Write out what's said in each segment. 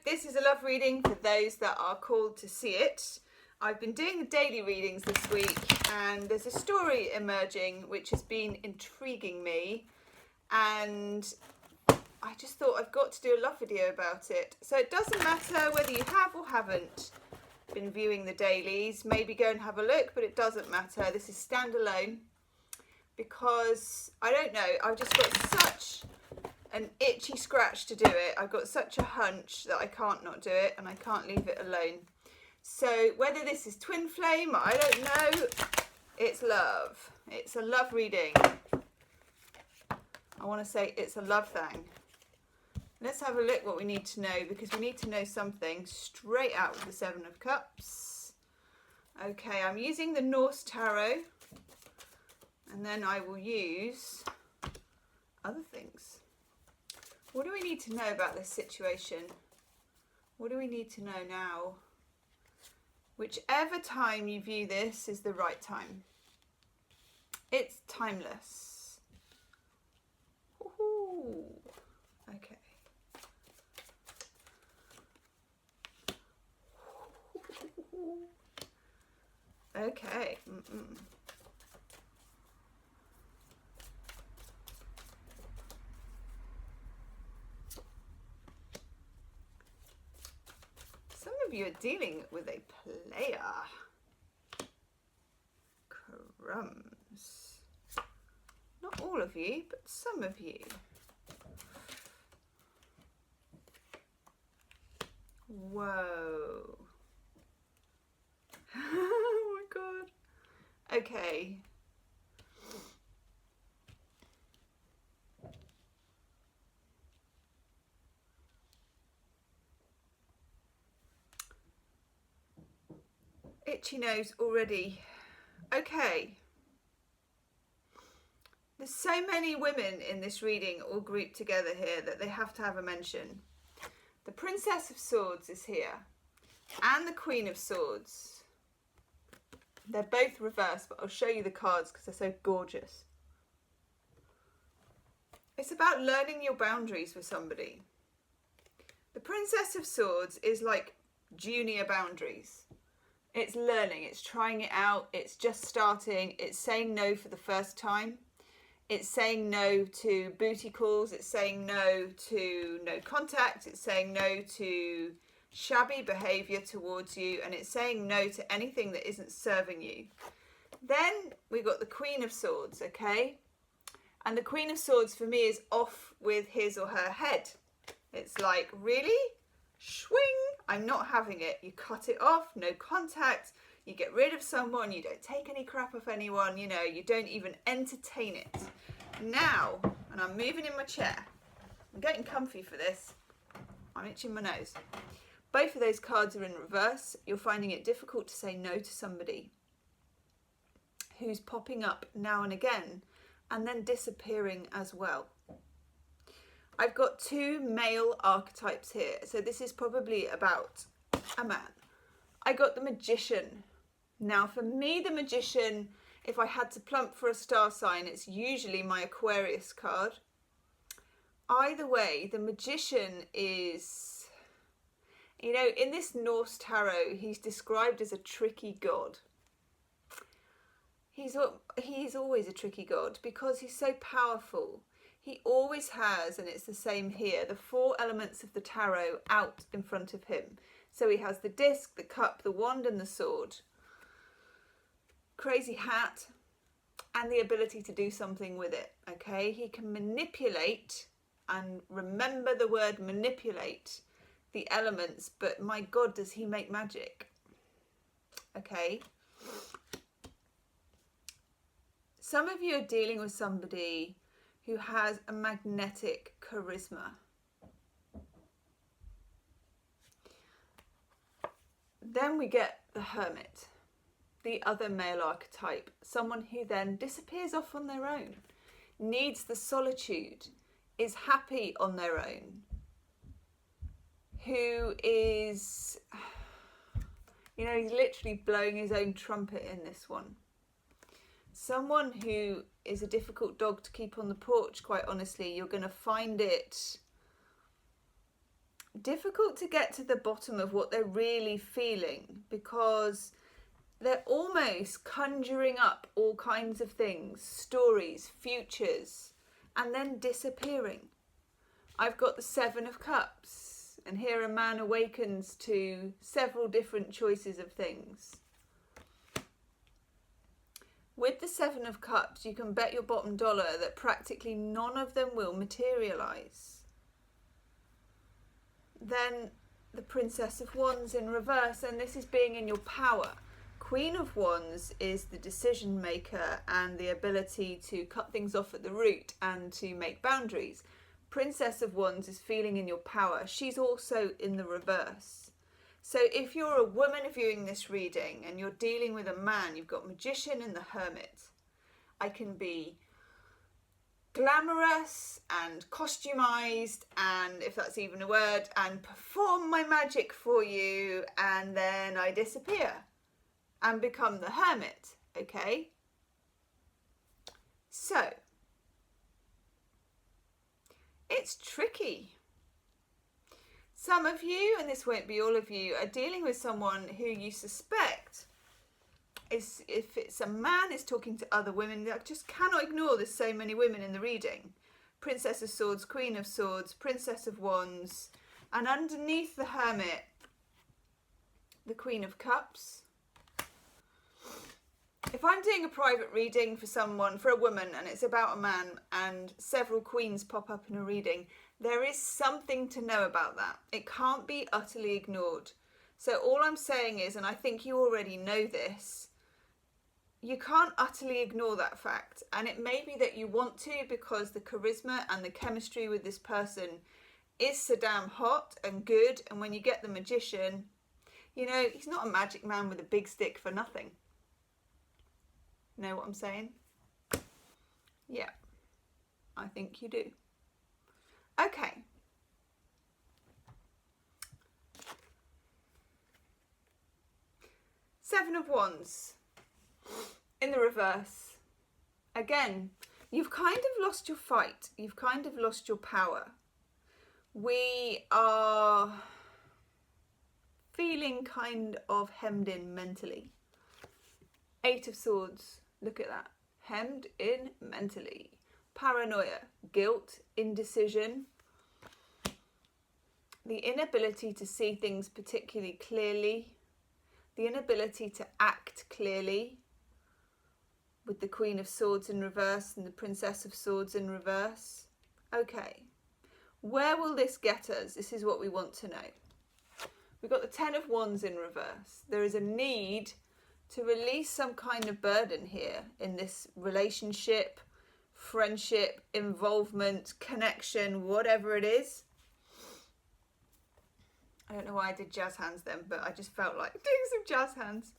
this is a love reading for those that are called to see it. I've been doing the daily readings this week and there's a story emerging which has been intriguing me, and I just thought I've got to do a love video about it. So it doesn't matter whether you have or haven't been viewing the dailies, maybe go and have a look, but it doesn't matter. This is standalone because I don't know, I've just got such an itchy scratch to do it. I've got such a hunch that I can't not do it and I can't leave it alone. So whether this is twin flame, I don't know, it's love. It's a love reading. I want to say it's a love thing. Let's have a look what we need to know, because we need to know something straight out of the Seven of Cups. Okay, I'm using the Norse Tarot, and then I will use other things. What do we need to know about this situation? What do we need to know now? Whichever time you view this is the right time. It's timeless. Ooh, okay. Okay. Some of you are dealing with a player. Crumbs. Not all of you, but some of you. Whoa. Oh my god. Okay. Itchy nose already. Okay. There's so many women in this reading all grouped together here that they have to have a mention. The Princess of Swords is here, and the Queen of Swords. They're both reversed, but I'll show you the cards because they're so gorgeous. It's about learning your boundaries with somebody. The Princess of Swords is like junior boundaries. It's learning, it's trying it out, it's just starting, it's saying no for the first time. It's saying no to booty calls, it's saying no to no contact, it's saying no to shabby behaviour towards you, and it's saying no to anything that isn't serving you. Then we got the Queen of Swords, okay? And the Queen of Swords for me is off with his or her head. It's like, really? Swing! I'm not having it. You cut it off, no contact, you get rid of someone, you don't take any crap off anyone, you know, you don't even entertain it. Now, and I'm moving in my chair, I'm getting comfy for this, I'm itching my nose. Both of those cards are in reverse. You're finding it difficult to say no to somebody who's popping up now and again and then disappearing as well. I've got two male archetypes here, so this is probably about a man. I got the Magician. Now for me, the Magician, if I had to plump for a star sign, it's usually my Aquarius card. Either way, the Magician is, you know, in this Norse Tarot, he's described as a tricky god. He's always a tricky god because he's so powerful. He always has, and it's the same here, the four elements of the tarot out in front of him. So he has the disc, the cup, the wand and the sword. Crazy hat, and the ability to do something with it, okay? He can manipulate, and remember the word manipulate, the elements, but my God, does he make magic, okay? Some of you are dealing with somebody who has a magnetic charisma. Then we get the Hermit, the other male archetype, someone who then disappears off on their own, needs the solitude, is happy on their own, who is, you know, he's literally blowing his own trumpet in this one. Someone who is a difficult dog to keep on the porch, quite honestly. You're going to find it difficult to get to the bottom of what they're really feeling, because they're almost conjuring up all kinds of things, stories, futures, and then disappearing. I've got the Seven of Cups, and here a man awakens to several different choices of things. With the Seven of Cups, you can bet your bottom dollar that practically none of them will materialise. Then the Princess of Wands in reverse, and this is being in your power. Queen of Wands is the decision maker and the ability to cut things off at the root and to make boundaries. Princess of Wands is feeling in your power. She's also in the reverse. So if you're a woman viewing this reading and you're dealing with a man, you've got Magician and the Hermit. I can be glamorous and costumized, and if that's even a word, and perform my magic for you, and then I disappear and become the Hermit, okay? So, it's tricky. Some of you, and this won't be all of you, are dealing with someone who you suspect is, if it's a man, is talking to other women. I just cannot ignore there's so many women in the reading. Princess of Swords, Queen of Swords, Princess of Wands, and underneath the Hermit, the Queen of Cups. If I'm doing a private reading for someone, for a woman, and it's about a man and several queens pop up in a reading, there is something to know about that. It can't be utterly ignored. So all I'm saying is, and I think you already know this, you can't utterly ignore that fact. And it may be that you want to, because the charisma and the chemistry with this person is so damn hot and good. And when you get the Magician, you know, he's not a magic man with a big stick for nothing. Know what I'm saying? Yeah, I think you do. Okay. Seven of Wands in the reverse. Again, you've kind of lost your fight. You've kind of lost your power. We are feeling kind of hemmed in mentally. Eight of Swords. Look at that. Hemmed in mentally. Paranoia, guilt, indecision, the inability to see things particularly clearly, the inability to act clearly, with the Queen of Swords in reverse and the Princess of Swords in reverse. Okay, where will this get us? This is what we want to know. We've got the Ten of Wands in reverse. There is a need to release some kind of burden here in this relationship, friendship, involvement, connection, whatever it is. I don't know why I did jazz hands then, but I just felt like doing some jazz hands.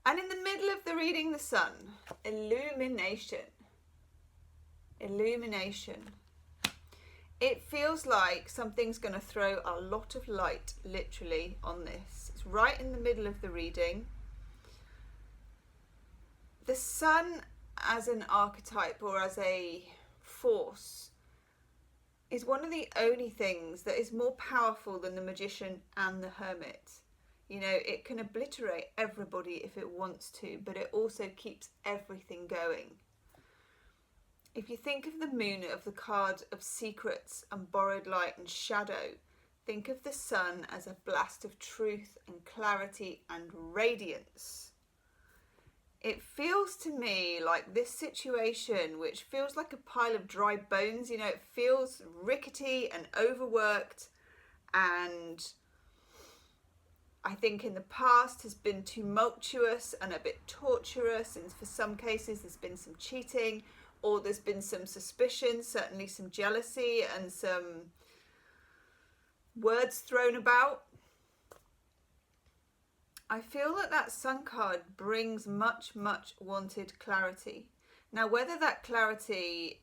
And in the middle of the reading, the Sun. Illumination. Illumination. It feels like something's going to throw a lot of light, literally, on this. It's right in the middle of the reading. The Sun as an archetype or as a force is one of the only things that is more powerful than the Magician and the Hermit. You know, it can obliterate everybody if it wants to, but it also keeps everything going. If you think of the Moon, of the card of secrets and borrowed light and shadow, think of the Sun as a blast of truth and clarity and radiance. It feels to me like this situation, which feels like a pile of dry bones, you know, it feels rickety and overworked, and I think in the past has been tumultuous and a bit torturous, and for some cases there's been some cheating, or there's been some suspicion, certainly some jealousy and some words thrown about. I feel that that Sun card brings much, much wanted clarity. Now, whether that clarity,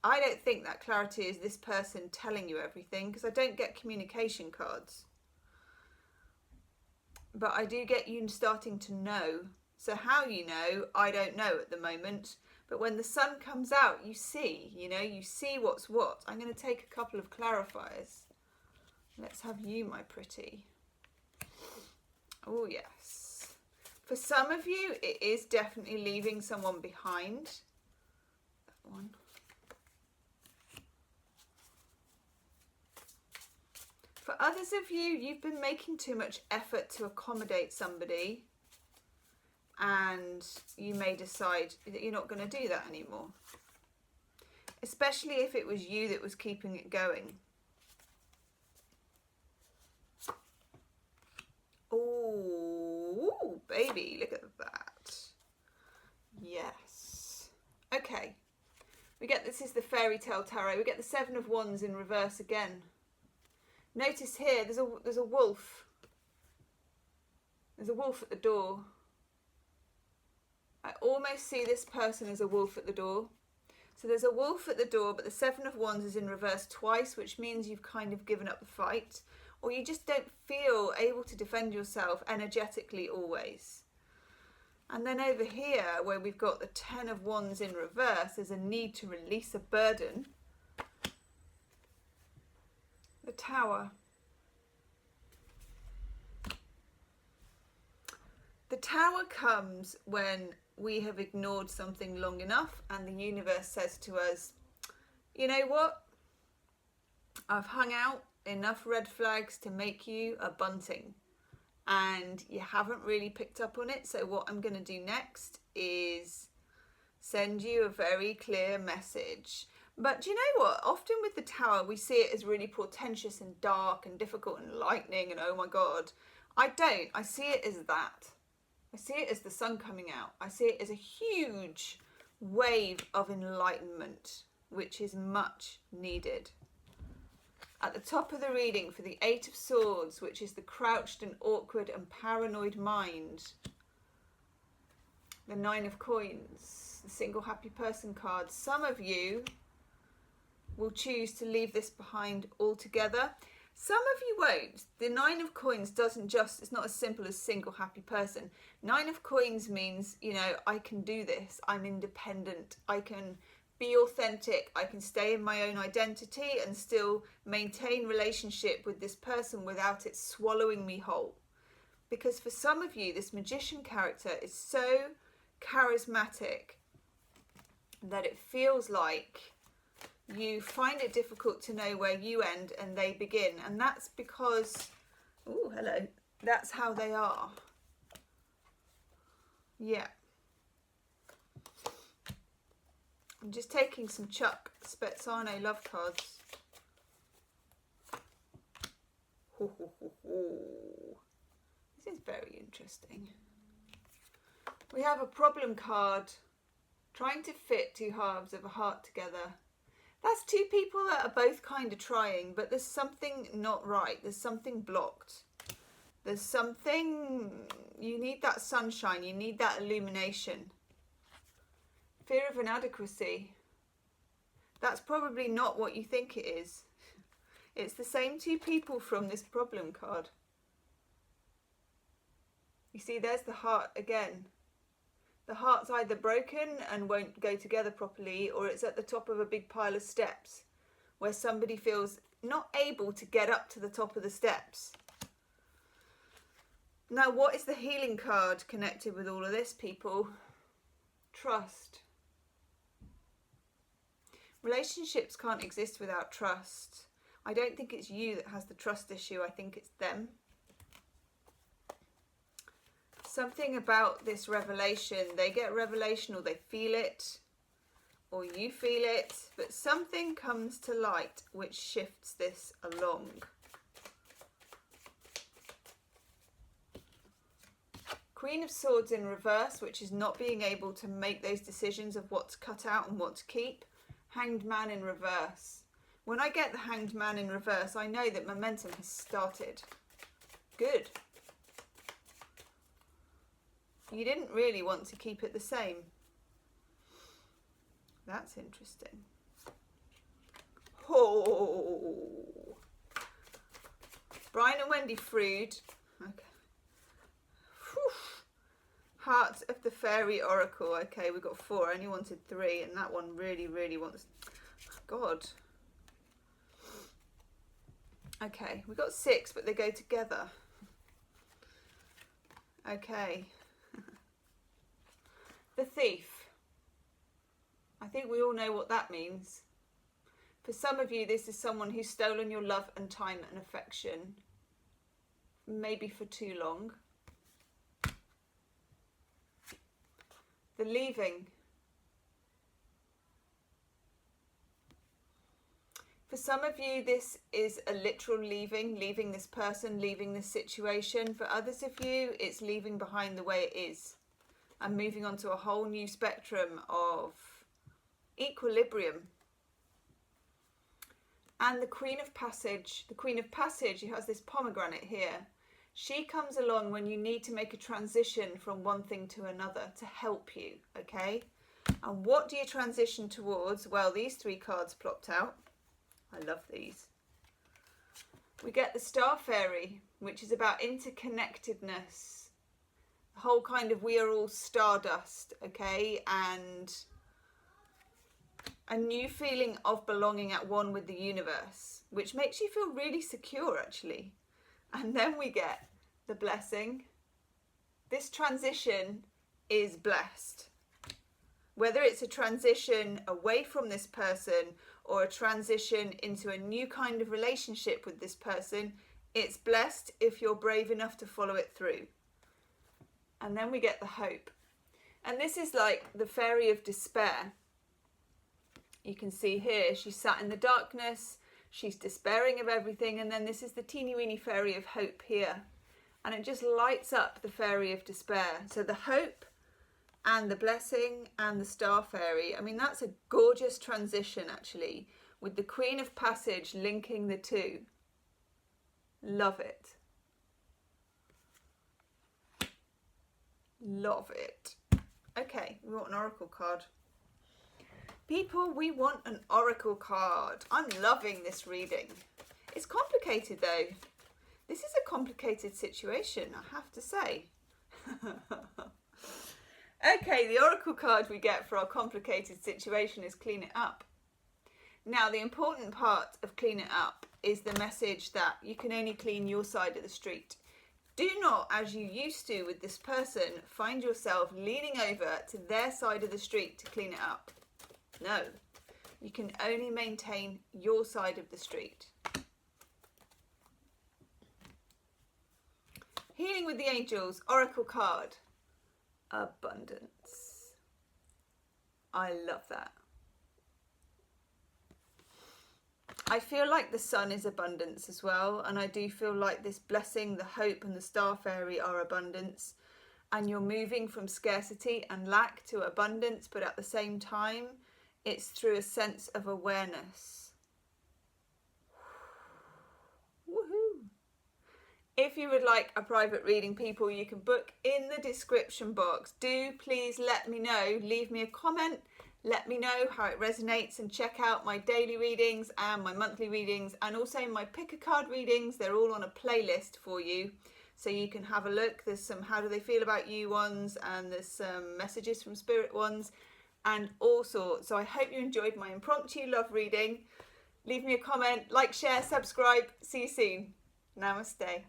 I don't think that clarity is this person telling you everything, because I don't get communication cards. But I do get you starting to know. So how you know, I don't know at the moment. But when the Sun comes out, you see, you know, you see what's what. I'm going to take a couple of clarifiers. Let's have you, my pretty. Oh, yes. For some of you, it is definitely leaving someone behind. That one. For others of you, you've been making too much effort to accommodate somebody, and you may decide that you're not going to do that anymore. Especially if it was you that was keeping it going. Oh, baby, look at that. Yes. Okay. We get, this is the Fairy Tale Tarot. We get the Seven of Wands in reverse again. Notice here, there's a wolf. There's a wolf at the door. I almost see this person as a wolf at the door. So there's a wolf at the door, but the Seven of Wands is in reverse twice, which means you've kind of given up the fight, or you just don't feel able to defend yourself energetically always. And then over here, where we've got the Ten of Wands in reverse, there's a need to release a burden. The Tower. The Tower comes when we have ignored something long enough and the universe says to us, you know what? I've hung out enough red flags to make you a bunting and you haven't really picked up on it. So what I'm going to do next is send you a very clear message. But do you know what? Often with the Tower, we see it as really portentous and dark and difficult and lightning and oh my God. I don't. I see it as that. I see it as the sun coming out. I see it as a huge wave of enlightenment, which is much needed. At the top of the reading for the Eight of Swords, which is the crouched and awkward and paranoid mind. The Nine of Coins, the single happy person card. Some of you will choose to leave this behind altogether. Some of you won't. The Nine of Coins doesn't just, it's not as simple as single happy person. Nine of Coins means, you know, I can do this. I'm independent. I can be authentic. I can stay in my own identity and still maintain relationship with this person without it swallowing me whole. Because for some of you, this magician character is so charismatic that it feels like you find it difficult to know where you end and they begin. And that's because, oh, hello, that's how they are. Yeah. I'm just taking some Chuck Spezzano love cards. Ho, ho, ho, ho. This is very interesting. We have a problem card, trying to fit two halves of a heart together. That's two people that are both kind of trying, but there's something not right. There's something blocked. There's something, you need that sunshine, you need that illumination. Fear of inadequacy. That's probably not what you think it is. It's the same two people from this problem card. You see, there's the heart again. The heart's either broken and won't go together properly, or it's at the top of a big pile of steps where somebody feels not able to get up to the top of the steps. Now, what is the healing card connected with all of this, people? Trust. Relationships can't exist without trust. I don't think it's you that has the trust issue. I think it's them. Something about this revelation, they get revelation or they feel it, or you feel it, but something comes to light which shifts this along. Queen of Swords in reverse, which is not being able to make those decisions of what to cut out and what to keep. Hanged Man in reverse. When I get the Hanged Man in reverse, I know that momentum has started. Good. You didn't really want to keep it the same. That's interesting. Oh. Brian and Wendy Frood. Okay. Whew. Heart of the Fairy Oracle. Okay, we've got 4. I only wanted 3, and that one really, really wants... God. Okay, we've got 6, but they go together. Okay. The Thief. I think we all know what that means. For some of you, this is someone who's stolen your love and time and affection. Maybe for too long. The Leaving. For some of you, this is a literal leaving this person, leaving this situation. For others of you, it's leaving behind the way it is and moving on to a whole new spectrum of equilibrium. And the Queen of Passage. The Queen of Passage, who has this pomegranate here, she comes along when you need to make a transition from one thing to another to help you, okay? And what do you transition towards? Well, these 3 cards plopped out. I love these. We get the Star Fairy, which is about interconnectedness. The whole kind of we are all stardust, okay? And a new feeling of belonging at one with the universe, which makes you feel really secure, actually. And then we get the Blessing. This transition is blessed. Whether it's a transition away from this person or a transition into a new kind of relationship with this person, it's blessed if you're brave enough to follow it through. And then we get the Hope. And this is like the Fairy of Despair. You can see here, she's sat in the darkness, she's despairing of everything, and then this is the teeny weeny Fairy of Hope here. And it just lights up the Fairy of Despair. So the Hope and the Blessing and the Star Fairy. I mean, that's a gorgeous transition, actually, with the Queen of Passage linking the two. Love it. Love it. Okay, we want an oracle card. People, we want an oracle card. I'm loving this reading. It's complicated, though. This is a complicated situation, I have to say. Okay, the oracle card we get for our complicated situation is Clean It Up. Now, the important part of Clean It Up is the message that you can only clean your side of the street. Do not, as you used to with this person, find yourself leaning over to their side of the street to clean it up. No, you can only maintain your side of the street. Healing with the Angels, oracle card. Abundance. I love that. I feel like the sun is abundance as well, and I do feel like this Blessing, the Hope and the Star Fairy are abundance, and you're moving from scarcity and lack to abundance, but at the same time it's through a sense of awareness. Woohoo! If you would like a private reading, people, you can book in the description box. Do please let me know. Leave me a comment. Let me know how it resonates, and check out my daily readings and my monthly readings, and also my pick a card readings. They're all on a playlist for you, so you can have a look. There's some how do they feel about you ones, and there's some messages from spirit ones, and all sorts. So I hope you enjoyed my impromptu love reading. Leave me a comment, like, share, subscribe. See you soon. Namaste.